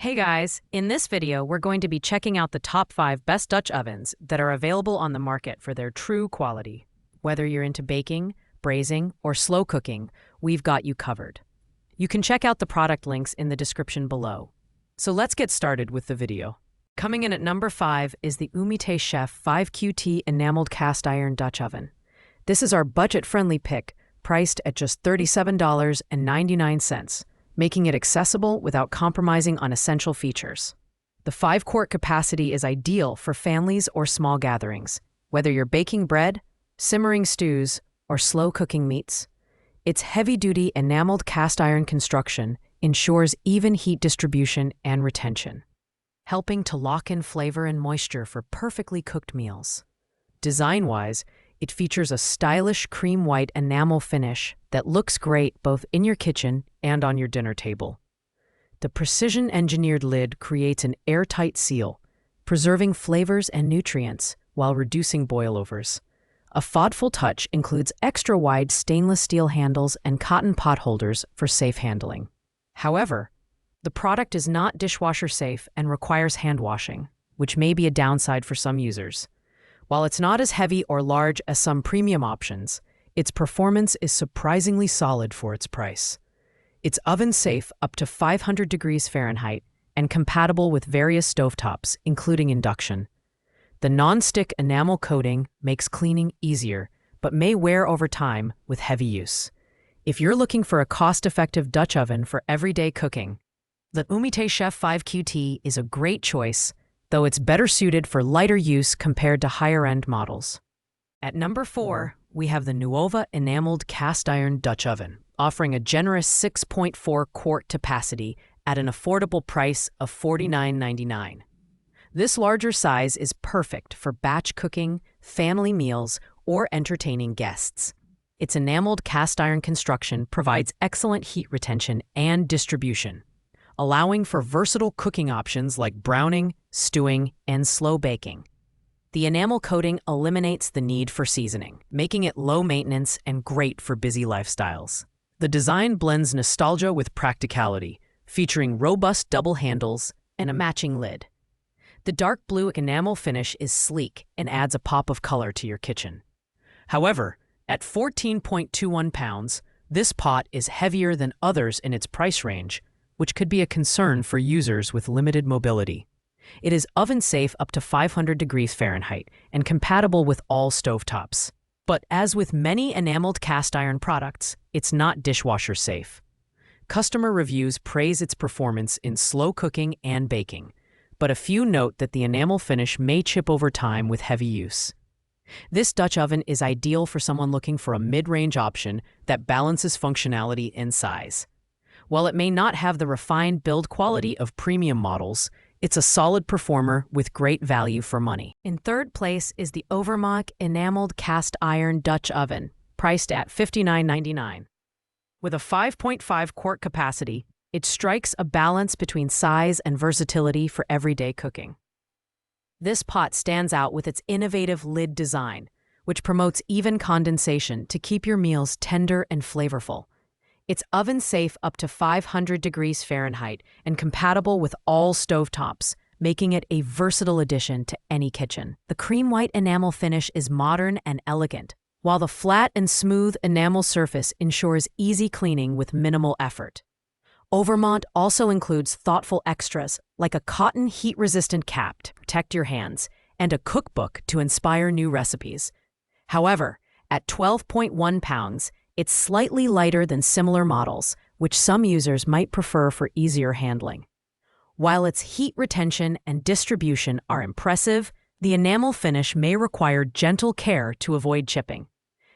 Hey guys, in this video we're going to be checking out the top 5 best Dutch ovens that are available on the market for their true quality. Whether you're into baking, braising, or slow cooking, we've got you covered. You can check out the product links in the description below. So let's get started with the video. Coming in at number 5 is the Umite Chef 5QT enameled cast iron Dutch oven. This is our budget-friendly pick, priced at just $37.99. Making it accessible without compromising on essential features. The 5-quart capacity is ideal for families or small gatherings, whether you're baking bread, simmering stews, or slow-cooking meats. Its heavy-duty enameled cast iron construction ensures even heat distribution and retention, helping to lock in flavor and moisture for perfectly cooked meals. Design-wise, it features a stylish cream white enamel finish that looks great both in your kitchen and on your dinner table. The precision-engineered lid creates an airtight seal, preserving flavors and nutrients while reducing boilovers. A thoughtful touch includes extra-wide stainless steel handles and cotton pot holders for safe handling. However, the product is not dishwasher safe and requires hand washing, which may be a downside for some users. While it's not as heavy or large as some premium options, its performance is surprisingly solid for its price. It's oven-safe up to 500 degrees Fahrenheit and compatible with various stovetops, including induction. The non-stick enamel coating makes cleaning easier, but may wear over time with heavy use. If you're looking for a cost-effective Dutch oven for everyday cooking, the Umite Chef 5QT is a great choice, though it's better suited for lighter use compared to higher-end models. At number 4, we have the Nuovva enameled cast iron Dutch oven, offering a generous 6.4-quart capacity at an affordable price of $49.99. This larger size is perfect for batch cooking, family meals, or entertaining guests. Its enameled cast iron construction provides excellent heat retention and distribution, allowing for versatile cooking options like browning, stewing, and slow baking. The enamel coating eliminates the need for seasoning, making it low maintenance and great for busy lifestyles. The design blends nostalgia with practicality, featuring robust double handles and a matching lid. The dark blue enamel finish is sleek and adds a pop of color to your kitchen. However, at 14.21 pounds, this pot is heavier than others in its price range, which could be a concern for users with limited mobility. It is oven-safe up to 500 degrees Fahrenheit and compatible with all stovetops. But as with many enameled cast iron products, it's not dishwasher safe. Customer reviews praise its performance in slow cooking and baking, but a few note that the enamel finish may chip over time with heavy use. This Dutch oven is ideal for someone looking for a mid-range option that balances functionality and size. While it may not have the refined build quality of premium models, it's a solid performer with great value for money. In third place is the Overmont enameled cast iron Dutch oven, priced at $59.99. With a 5.5-quart capacity, it strikes a balance between size and versatility for everyday cooking. This pot stands out with its innovative lid design, which promotes even condensation to keep your meals tender and flavorful. It's oven-safe up to 500 degrees Fahrenheit and compatible with all stovetops, making it a versatile addition to any kitchen. The cream white enamel finish is modern and elegant, while the flat and smooth enamel surface ensures easy cleaning with minimal effort. Overmont also includes thoughtful extras like a cotton heat-resistant cap to protect your hands and a cookbook to inspire new recipes. However, at 12.1 pounds, it's slightly lighter than similar models, which some users might prefer for easier handling. While its heat retention and distribution are impressive, the enamel finish may require gentle care to avoid chipping.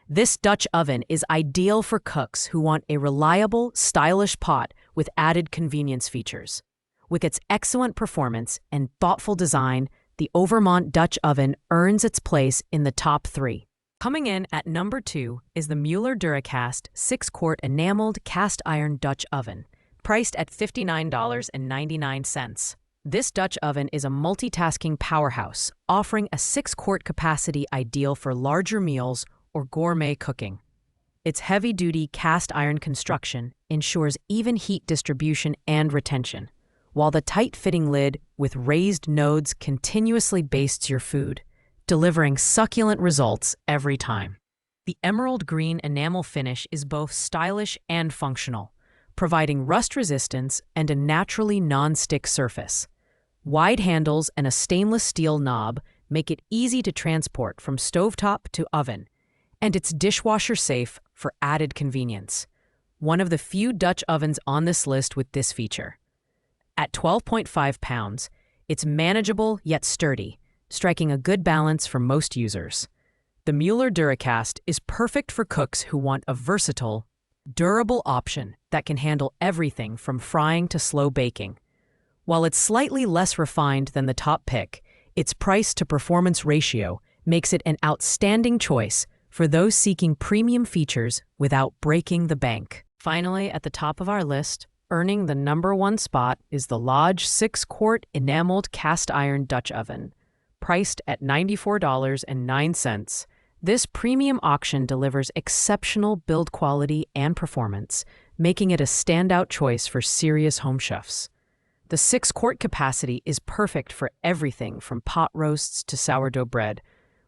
This Dutch oven is ideal for cooks who want a reliable, stylish pot with added convenience features. With its excellent performance and thoughtful design, the Overmont Dutch oven earns its place in the top 3. Coming in at number 2 is the Mueller Duracast 6-quart enameled cast iron Dutch oven, priced at $59.99. This Dutch oven is a multitasking powerhouse, offering a 6-quart capacity ideal for larger meals or gourmet cooking. Its heavy-duty cast iron construction ensures even heat distribution and retention, while the tight-fitting lid with raised nodes continuously bastes your food, delivering succulent results every time. The emerald green enamel finish is both stylish and functional, providing rust resistance and a naturally non-stick surface. Wide handles and a stainless steel knob make it easy to transport from stovetop to oven, and it's dishwasher safe for added convenience. One of the few Dutch ovens on this list with this feature. At 12.5 pounds, it's manageable yet sturdy, striking a good balance for most users. The Mueller Duracast is perfect for cooks who want a versatile, durable option that can handle everything from frying to slow baking. While it's slightly less refined than the top pick, its price-to-performance ratio makes it an outstanding choice for those seeking premium features without breaking the bank. Finally, at the top of our list, earning the #1 spot is the Lodge 6-quart enameled cast iron Dutch oven. Priced at $94.09, this premium auction delivers exceptional build quality and performance, making it a standout choice for serious home chefs. The 6-quart capacity is perfect for everything from pot roasts to sourdough bread,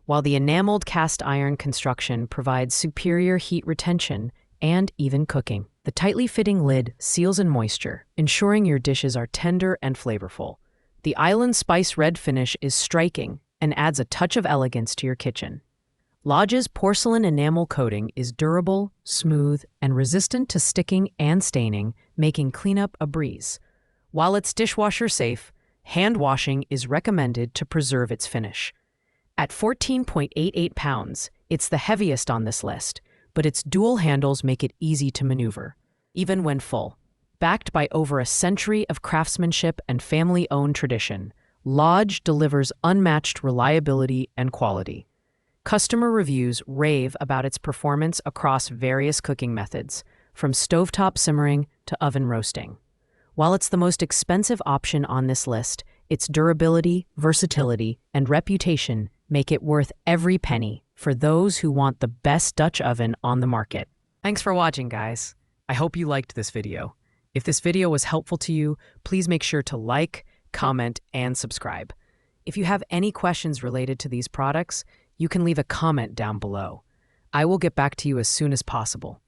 while the enameled cast iron construction provides superior heat retention and even cooking. The tightly fitting lid seals in moisture, ensuring your dishes are tender and flavorful. The island spice red finish is striking and adds a touch of elegance to your kitchen. Lodge's porcelain enamel coating is durable, smooth, and resistant to sticking and staining, making cleanup a breeze. While it's dishwasher safe, hand washing is recommended to preserve its finish. At 14.88 pounds, it's the heaviest on this list, but its dual handles make it easy to maneuver, even when full. Backed by over a century of craftsmanship and family-owned tradition, Lodge delivers unmatched reliability and quality. Customer reviews rave about its performance across various cooking methods, from stovetop simmering to oven roasting. While it's the most expensive option on this list, its durability, versatility, and reputation make it worth every penny for those who want the best Dutch oven on the market. Thanks for watching, guys. I hope you liked this video. If this video was helpful to you, please make sure to like, comment, and subscribe. If you have any questions related to these products, you can leave a comment down below. I will get back to you as soon as possible.